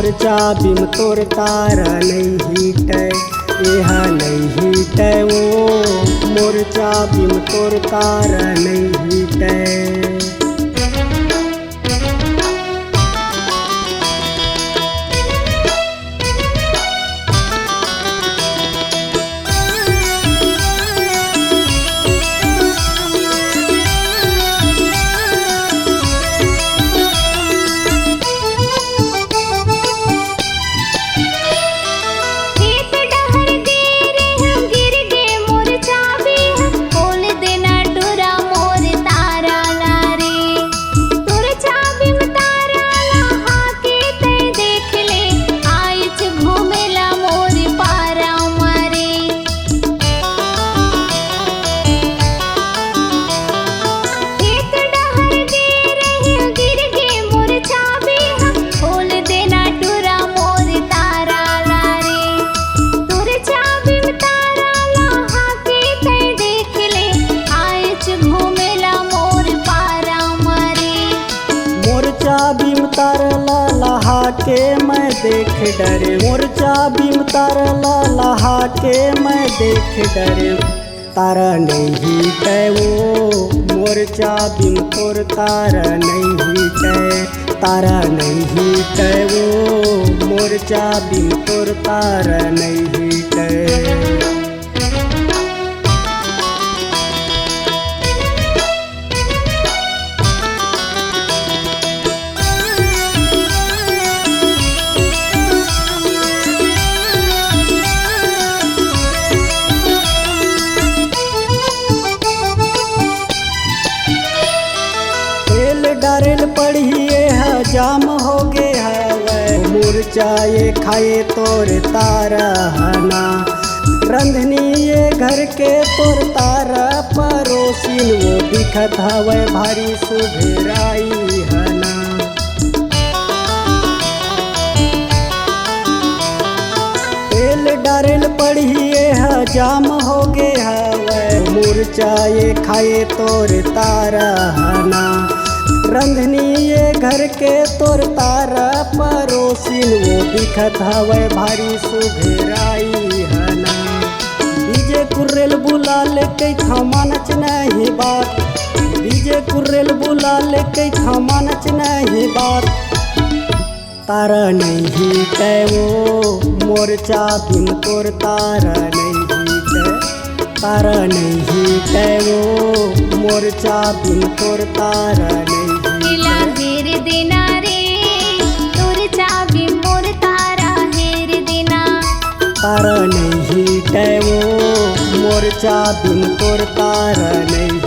मोर्चा बिम तोर तार नहीं हीटे, यह नहीं हीटे वो मोर्चा बिम तोर तार नहीं हीटे। बिम तार लहा के मैं देख डरे, मोर्चा बिम तार लहा के मैं देख डरे। तारा नहीं हीटे वो मोर्चा बिम तोर तार नहीं हीटे, तारा नहीं हीटे वो मोर्चा बिम तोर तार नहीं हीटे। डारेल पढ़िए है जाम हो गे है मोर्चा ये खाए तोर तारा हना, रंधनी ये घर के तोर तारा परोसिन वो दिखत हवे भारी सुभेराई हना। तेल डारेल पढ़िए है जाम हो गे है मोर्चा ये खाए तोर तारा हना, रंधनी ये घर के तोर तारा परोसिन वो दिखत हवे भारी सुभेराई हना। डीजे कुर्रेल बुला ले कई खमा नच नहीं बात, डीजे कुर्रेल बुला ले कई खमा नच नहीं बात। तारा नहीं हीटे वो मोर्चा बिम तोर तारा नहीं हीटे, तारा नहीं हीटे वो मोर्चा बिम तोर तारा नहीं। हेर देना रे तोर चाबी मोर तारा हेर देना, तारा नहीं हीटे वो मोर्चा बिम तोर तारा नहीं।